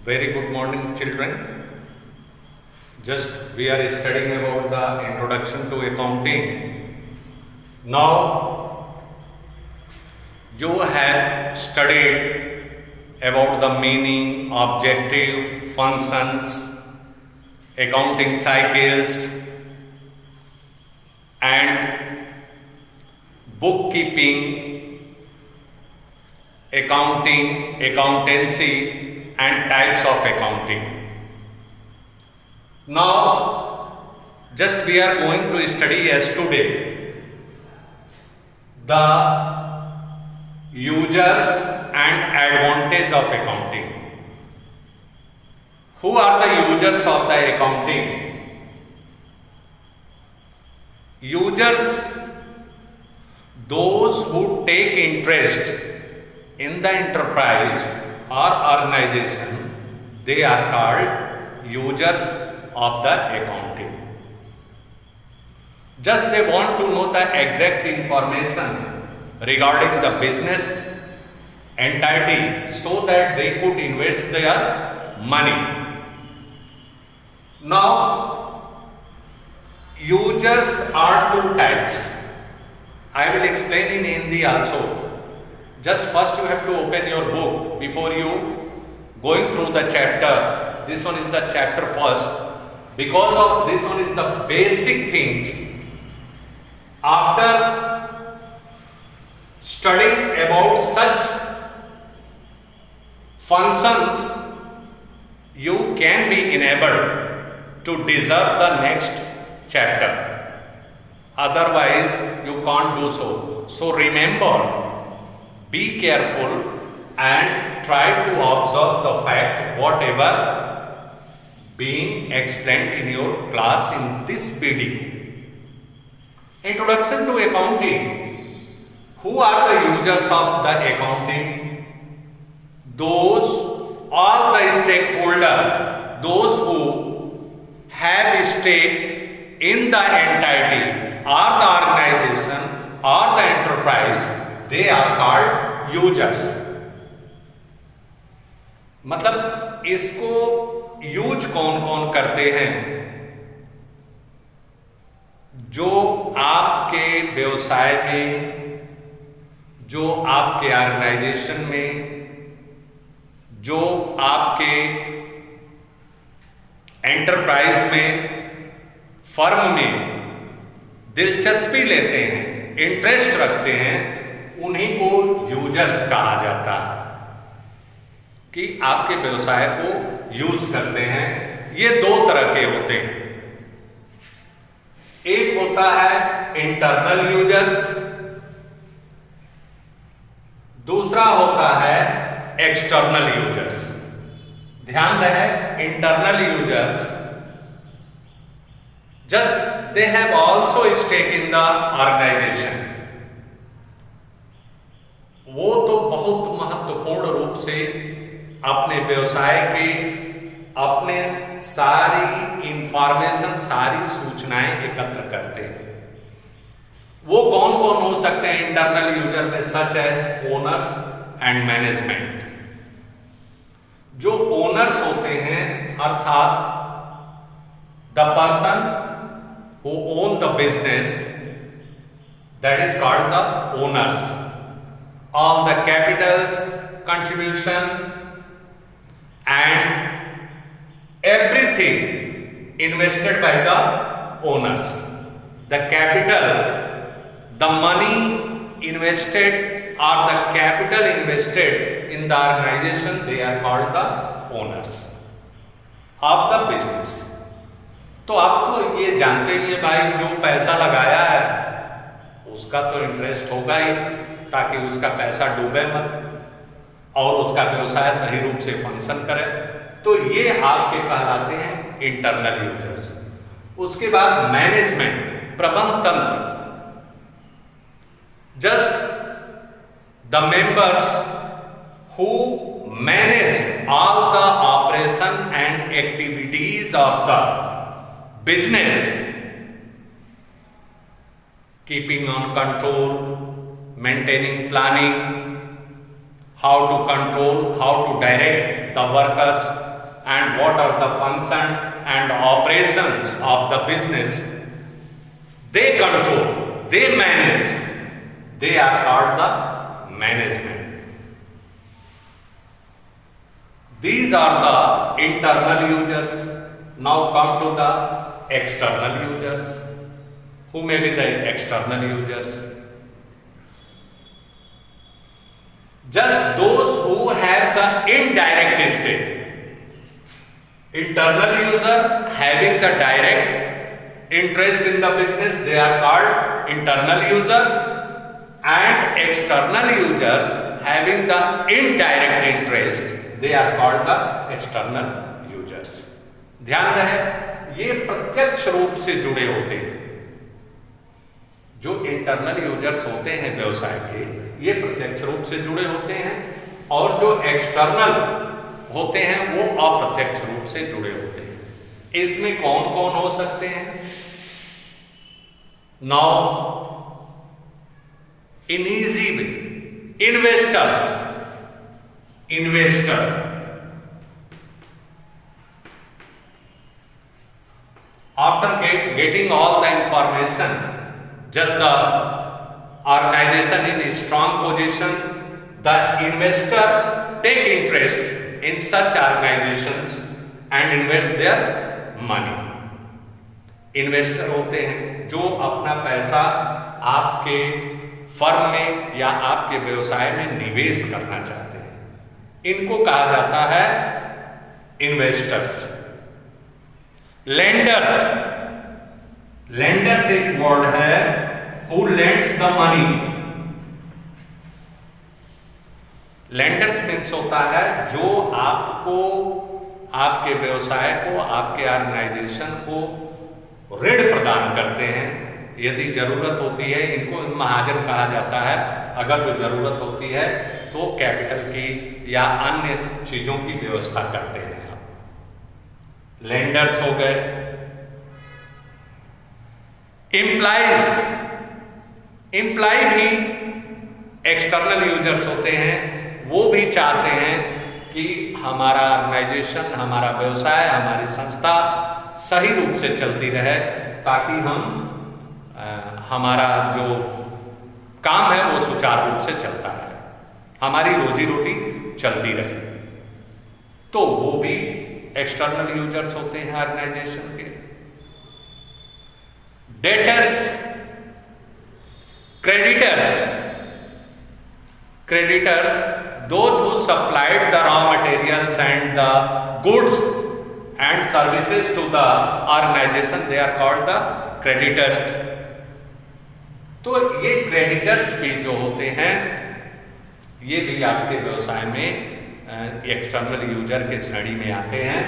Very good morning, children. Just we are studying about the introduction to accounting. Now, you have studied about the meaning, objective, functions, accounting cycles, and bookkeeping, accounting, accountancy, and types of accounting. Now, just we are going to study as today the users and advantage of accounting. Who are the users of the accounting? Users, those who take interest in the enterprise or organization, they are called users of the accounting. Just they want to know the exact information regarding the business entity so that they could invest their money. Now, users are two types. I will explain in Hindi also. Just first you have to open your book before you going through the chapter. This one is the chapter first. Because of this one is the basic things. After studying about such functions, you can be enabled to deserve the next chapter. Otherwise, you can't do so. So remember, be careful and try to observe the fact whatever being explained in your class in this video. Introduction to accounting. Who are the users of the accounting? All the stakeholders, those who have a stake in the entity or the organization or the enterprise, they are called users. मतलब इसको use कौन कौन करते हैं? जो आपके व्यवसाय में, जो आपके ऑर्गेनाइजेशन में, जो आपके एंटरप्राइज में, फर्म में दिलचस्पी लेते हैं, इंटरेस्ट रखते हैं, उन्हीं को यूजर्स कहा जाता है कि आपके व्यवसाय को यूज करते हैं। ये दो तरह के होते हैं। एक होता है इंटरनल यूजर्स, दूसरा होता है एक्सटर्नल यूजर्स। ध्यान रहे, internal users just they have also stake in the organisation. वो तो बहुत महत्वपूर्ण रूप से अपने व्यवसाय के अपने सारी इंफॉर्मेशन, सारी सूचनाएं एकत्र करते हैं। वो कौन कौन हो सकते हैं इंटरनल यूजर में? Such as owners and management. जो ओनर्स होते हैं अर्थात the person who own the business, that is called the owners. All the capitals, contribution and everything invested by the owners. The capital, the money invested or the capital invested in the organization, they are called the owners of the business. तो आप तो ये जानते ही है भाई, जो पैसा लगाया है उसका तो इंटरेस्ट होगा ही, ताकि उसका पैसा डूबे मत और उसका व्यवसाय सही रूप से फंक्शन करे। तो ये आपके कहलाते हैं इंटरनल यूजर्स। उसके बाद मैनेजमेंट, प्रबंध तंत्र। Just the members who manage all the operation and activities of the business, keeping on control, maintaining planning, how to control, how to direct the workers, and what are the function and operations of the business, they control, they manage, they are called the management. These are the internal users. Now come to the external users. Who may be the external users? Just those who have the indirect state. Internal user having the direct interest in the business, they are called internal user, and external users having the indirect interest, they are called the external users. ध्यान रहे, ये प्रत्यक्ष रूप से जुड़े होते हैं। जो इंटरनल यूजर्स होते हैं व्यवसाय के, ये प्रत्यक्ष रूप से जुड़े होते हैं, और जो एक्सटर्नल होते हैं वो अप्रत्यक्ष रूप से जुड़े होते हैं। इसमें कौन कौन हो सकते हैं? Now in easy way, investors, investor, after getting all the information, just the organization in strong position, the investor take interest in such organizations and invest their money. Investor होते हैं जो अपना पैसा आपके फर्म में या आपके व्यवसाय में निवेश करना चाहते हैं, इनको कहा जाता है इन्वेस्टर्स। लेंडर्स, लेंडर्स एक वर्ड है, who lends the money. Lenders means होता है जो आपको, आपके व्यवसाय को, आपके ऑर्गेनाइजेशन को ऋण प्रदान करते हैं। यदि जरूरत होती है, इनको महाजन कहा जाता है। अगर जो जरूरत होती है तो कैपिटल की या अन्य चीजों की व्यवस्था करते हैं आप। लेंडर्स हो गए। एम्प्लॉइज, एम्प्लॉय भी एक्सटर्नल यूजर्स होते हैं। वो भी चाहते हैं कि हमारा ऑर्गेनाइजेशन, हमारा व्यवसाय, हमारी संस्था सही रूप से चलती रहे, ताकि हम हमारा जो काम है वो सुचारू रूप से चलता रहे, हमारी रोजी रोटी चलती रहे। तो वो भी एक्सटर्नल यूजर्स होते हैं ऑर्गेनाइजेशन के। Debtors, creditors, creditors, those who supplied the raw materials and the goods and services to the organization, they are called the creditors. तो ये creditors भी जो होते हैं, ये भी आपके व्यवसाय में एक्सटर्नल यूजर के श्रेणी में आते हैं।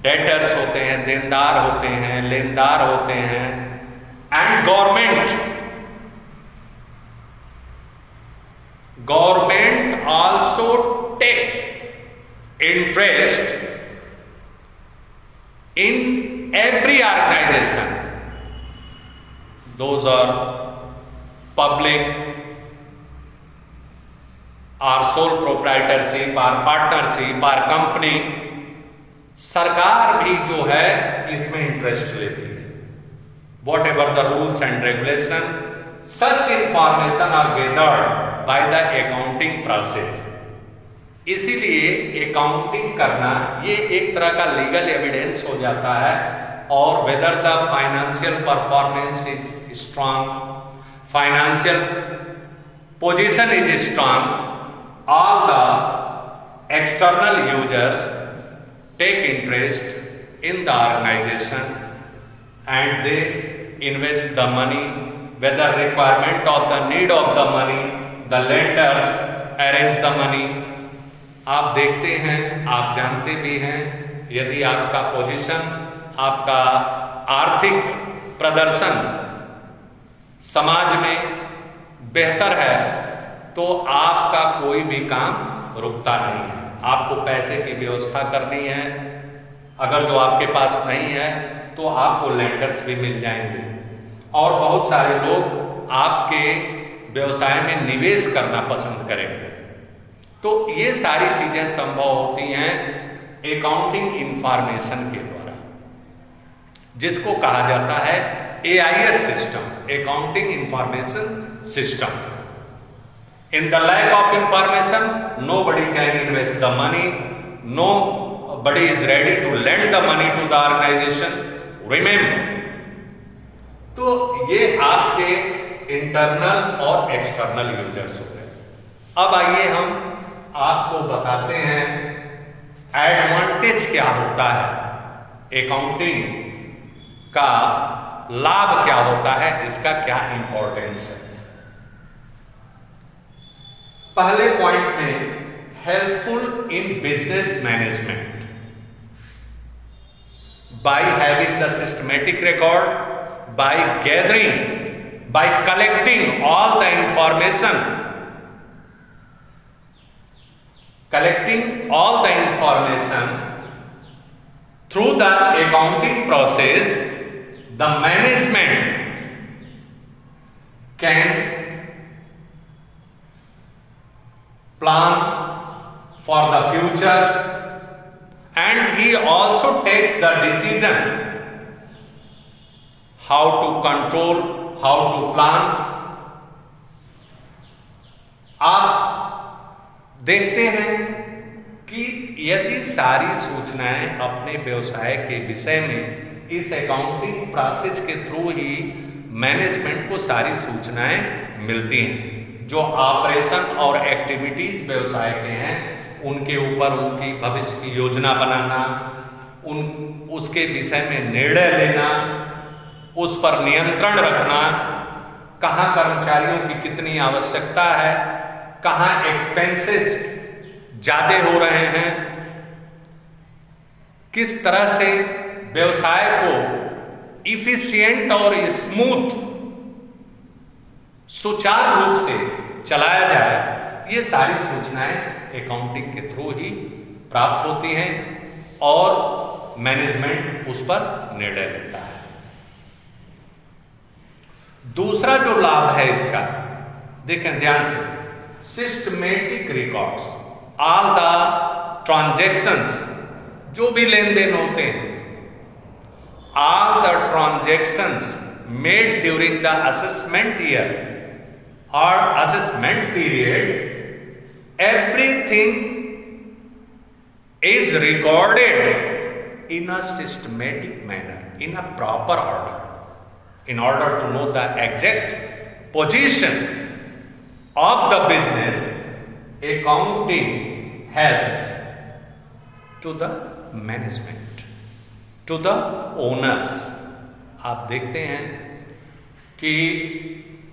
डेटर्स होते हैं, देनदार होते हैं, लेनदार होते हैं। And government, government also take interest in every organization. Those are public or sole proprietorship or partnership or company. सरकार भी जो है इसमें इंटरेस्ट लेती है। Whatever the rules and regulation, such information are gathered by the accounting process. इसीलिए accounting करना ये एक तरह का लीगल एविडेंस हो जाता है। और whether the financial performance is strong, financial position is strong, all the external users take interest in the organisation and they invest the money, whether requirement of the need of the money, the lenders arrange the money. आप देखते हैं, आप जानते भी हैं, यदि आपका position, आपका आर्थिक प्रदर्शन समाज में बेहतर है तो आपका कोई भी काम रुकता नहीं है। आपको पैसे की व्यवस्था करनी है। अगर जो आपके पास नहीं है तो आपको लेंडर्स भी मिल जाएंगे, और बहुत सारे लोग आपके व्यवसाय में निवेश करना पसंद करेंगे। तो ये सारी चीजें संभव होती हैं अकाउंटिंग इंफॉर्मेशन के द्वारा, जिसको कहा जाता है AIS system, accounting information system. In the lack of information nobody can invest the money, nobody is ready to lend the money to the organization, remember। तो ये आपके इंटरनल और एक्सटर्नल यूजर्स हो गए। अब आइए हम आपको बताते हैं एडवांटेज क्या होता है अकाउंटिंग का, लाभ क्या होता है, इसका क्या इंपॉर्टेंस है। पहले पॉइंट में helpful in business management by having the systematic record, by gathering, by collecting all the information, collecting all the information through the accounting process, the management can plan for the future, and he also takes the decision how to control, how to plan। आप देखते हैं कि यदि सारी सूचनाएं अपने व्यवसाय के विषय में इस अकाउंटिंग प्रोसेस के थ्रू ही मैनेजमेंट को सारी सूचनाएं मिलती हैं, जो ऑपरेशन और एक्टिविटीज व्यवसाय के हैं उनके ऊपर उनकी भविष्य की योजना बनाना, उसके विषय में निर्णय लेना, उस पर नियंत्रण रखना, कहाँ कर्मचारियों की कितनी आवश्यकता है, कहाँ एक्सपेंसेस ज्यादा हो रहे हैं, किस तरह से व्यवसाय को इफिशिएंट और स्मूथ सुचारू रूप से चलाया जाए, ये सारी सूचनाएं अकाउंटिंग के थ्रू ही प्राप्त होती हैं और मैनेजमेंट उस पर निर्णय लेता है। दूसरा जो लाभ है इसका, देखें ध्यान से, systematic records, all the transactions, जो भी लेन देन होते हैं, all the transactions made during the assessment year और assessment period, everything is recorded in a systematic manner, in a proper order, in order to know the exact position of the business। accounting helps to the management, to the owners। आप देखते हैं कि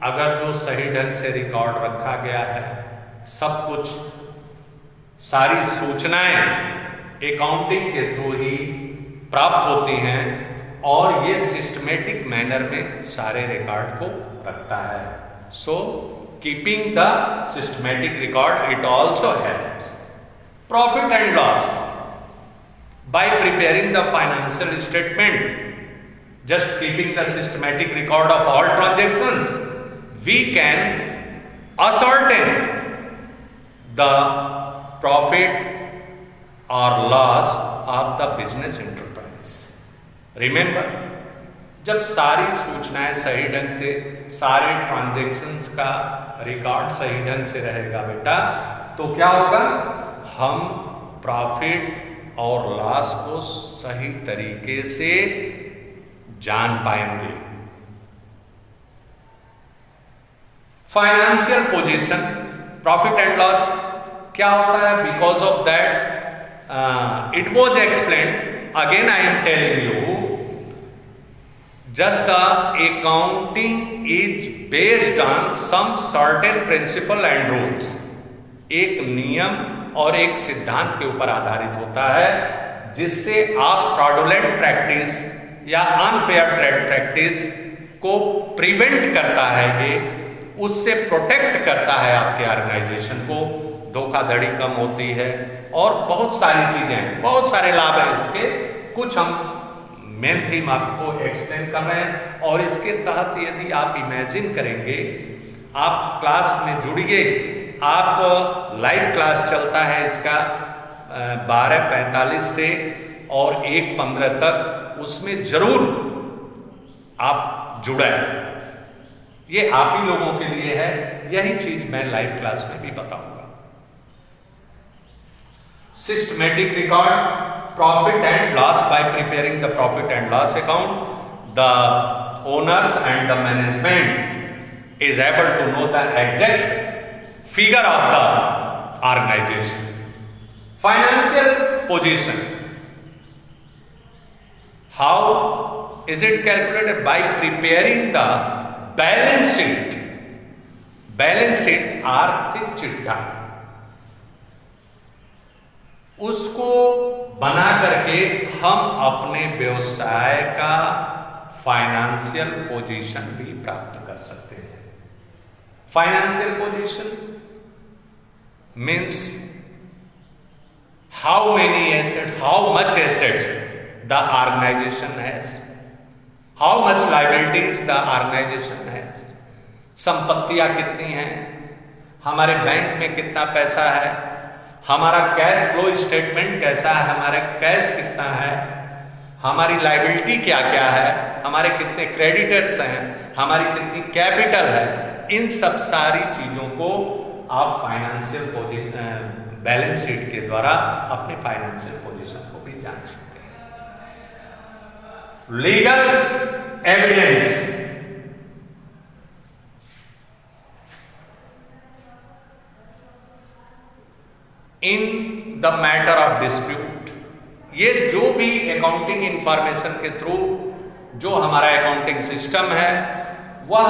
अगर जो सही ढंग से record रखा गया है, सब कुछ सारी सूचनाएं अकाउंटिंग के थ्रू ही प्राप्त होती हैं और ये सिस्टमेटिक मैनर में सारे रिकॉर्ड को रखता है। सो keeping the systematic record, it also helps profit and loss by preparing the financial statement, just keeping the systematic record of all transactions, we can ascertain the profit or loss of the business enterprise। Remember, जब सारी सूचनाएं सही ढंग से, सारे transactions का record सही ढंग से रहेगा बेटा, तो क्या होगा, हम प्रॉफिट और लॉस को सही तरीके से जान पाएंगे। Financial position, profit and loss क्या होता है, because of that it was explained, again I am telling you, just the accounting is based on some certain principle and rules। एक नियम और एक सिद्धांत के ऊपर आधारित होता है, जिससे आप फ्रॉडुलेंट प्रैक्टिस या अनफेयर ट्रेड प्रैक्टिस को प्रिवेंट करता है, ये उससे प्रोटेक्ट करता है आपके ऑर्गेनाइजेशन को, धोखाधड़ी कम होती है और बहुत सारी चीजें, बहुत सारे लाभ हैं इसके। कुछ हम मेन थीम आपको एक्सप्लेन कर रहे हैं और इसके तहत यदि आप इमेजिन करेंगे, आप क्लास में जुड़िए, आप लाइव क्लास चलता है इसका, 12:45 से और 1:15 तक, उसमें जरूर आप जुड़े। ये आप ही लोगों के लिए है, यही चीज मैं लाइव क्लास में भी बताऊंगा। Systematic record profit and loss by preparing the profit and loss account, the owners and the management is able to know the exact figure of the organisation. Financial position, how is it calculated? By preparing the balance sheet. Balance sheet आर्थिक चिट्ठा, उसको बना करके हम अपने व्यवसाय का financial position भी प्राप्त कर सकते हैं। Financial position means how many assets, how much assets the organization has, how much liabilities the organization has, संपत्तियां कितनी हैं, हमारे बैंक में कितना पैसा है, हमारा कैश फ्लो स्टेटमेंट कैसा है, हमारे कैश कितना है, हमारी लाइबिलिटी क्या क्या है, हमारे कितने क्रेडिटर्स हैं, हमारी कितनी कैपिटल है। इन सब सारी चीजों को आप फाइनेंशियल पोजीशन, बैलेंस शीट के द्वारा अपने फाइनेंशियल पोजीशन को भी जान सकते हैं। Legal evidence, in the matter of dispute, ये जो भी अकाउंटिंग इंफॉर्मेशन के थ्रू जो हमारा अकाउंटिंग सिस्टम है वह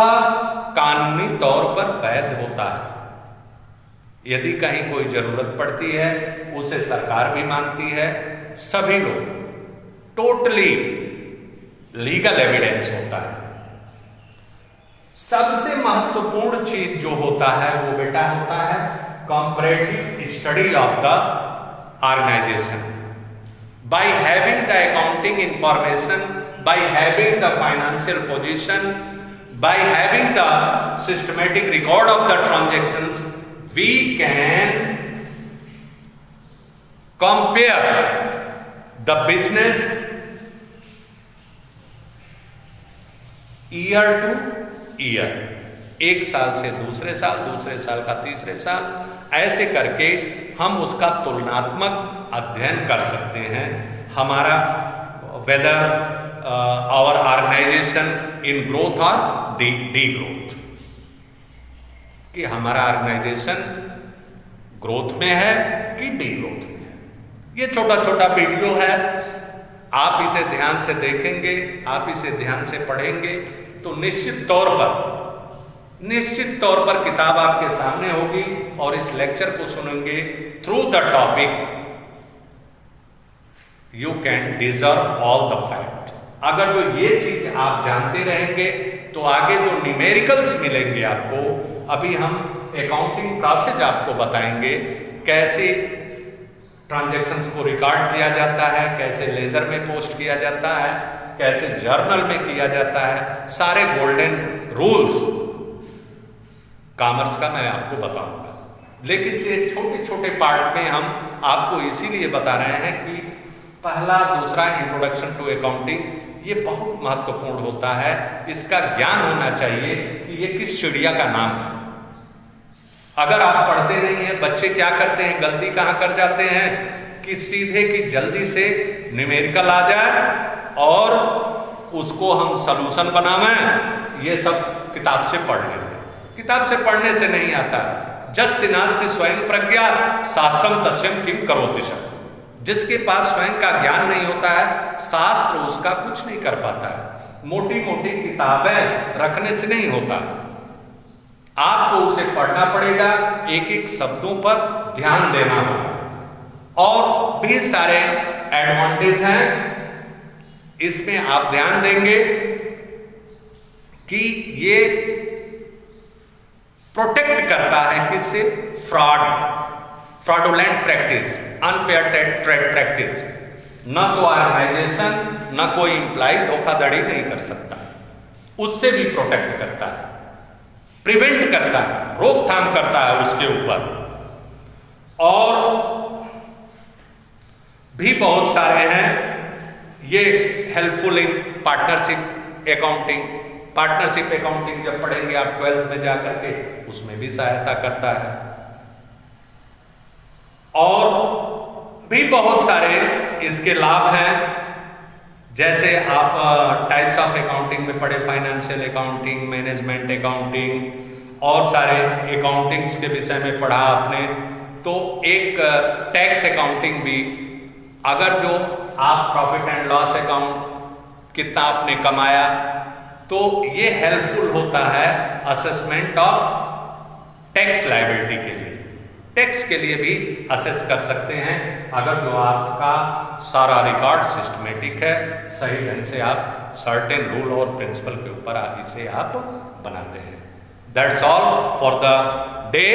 कानूनी तौर पर वैध होता है। यदि कहीं कोई जरूरत पड़ती है उसे सरकार भी मानती है, सभी लोग, टोटली लीगल एविडेंस होता है। सबसे महत्वपूर्ण चीज जो होता है वो बेटा होता है comparative study of the organisation. By having the accounting information, by having the financial position, by having the systematic record of the transactions, we can compare the business year to year, एक साल से दूसरे साल, दूसरे साल का तीसरे साल, ऐसे करके हम उसका तुलनात्मक अध्ययन कर सकते हैं। हमारा whether our organisation in growth और डी ग्रोथ, कि हमारा ऑर्गेनाइजेशन ग्रोथ में है कि डी ग्रोथ में है। ये छोटा छोटा वीडियो है, आप इसे ध्यान से देखेंगे, आप इसे ध्यान से पढ़ेंगे तो निश्चित तौर पर किताब आपके सामने होगी और इस लेक्चर को सुनेंगे through the topic, you can deserve all the fact. अगर जो ये चीज आप जानते रहेंगे तो आगे जो न्यूमेरिकल्स मिलेंगे आपको, अभी हम अकाउंटिंग प्रोसेस आपको बताएंगे, कैसे ट्रांजैक्शंस को रिकॉर्ड किया जाता है, कैसे लेजर में पोस्ट किया जाता है, कैसे जर्नल में किया जाता है, सारे गोल्डन रूल्स कॉमर्स का मैं आपको बताऊंगा। लेकिन ये छोटे छोटे पार्ट में हम आपको इसीलिए बता रहे हैं कि पहला दूसरा इंट्रोडक्शन टू अकाउंटिंग ये बहुत महत्वपूर्ण होता है। इसका ज्ञान होना चाहिए कि ये किस चिड़िया का नाम है। अगर आप पढ़ते नहीं हैं, बच्चे क्या करते हैं, गलती कहाँ कर जाते हैं कि सीधे कि जल्दी से न्यूमेरिकल आ जाए और उसको हम सलूशन बनावें, ये सब किताब से पढ़ लेंगे। किताब से पढ़ने से नहीं आता है। जस्ति नास्ति स्वयं प्रज्ञा शास्त्रम तस्यम किम करोति शः। जिसके पास स्वयं का ज्ञान नहीं होता है, शास्त्र उसका कुछ नहीं कर पाता है। मोटी मोटी किताबें रखने से नहीं होता है, आपको उसे पढ़ना पड़ेगा, एक एक शब्दों पर ध्यान देना होगा। और भी सारे एडवांटेज हैं इसमें, आप ध्यान देंगे कि ये प्रोटेक्ट करता है किससे, fraudulent practice, unfair trade practice. न तो ऑर्गेनाइजेशन न कोई एम्प्लॉय धोखाधड़ी नहीं कर सकता, उससे भी प्रोटेक्ट करता है, प्रिवेंट करता है, रोकथाम करता है उसके ऊपर। और भी बहुत सारे हैं। ये helpful in partnership accounting, partnership accounting जब पढ़ेंगे आप 12th में जाकर के, उसमें भी सहायता करता है। और भी बहुत सारे इसके लाभ हैं, जैसे आप टाइप्स ऑफ अकाउंटिंग में पढ़े, फाइनेंशियल अकाउंटिंग, मैनेजमेंट अकाउंटिंग और सारे अकाउंटिंग्स के विषय में पढ़ा आपने। तो एक टैक्स अकाउंटिंग भी, अगर जो आप प्रॉफिट एंड लॉस अकाउंट कितना आपने कमाया, तो ये हेल्पफुल होता है असेसमेंट ऑफ टैक्स लायबिलिटी के लिए। टैक्स के लिए भी असेस कर सकते हैं अगर जो आपका सारा रिकॉर्ड सिस्टमेटिक है, सही ढंग से आप सर्टेन रूल और प्रिंसिपल के ऊपर इसे आप बनाते हैं। That's all for the day.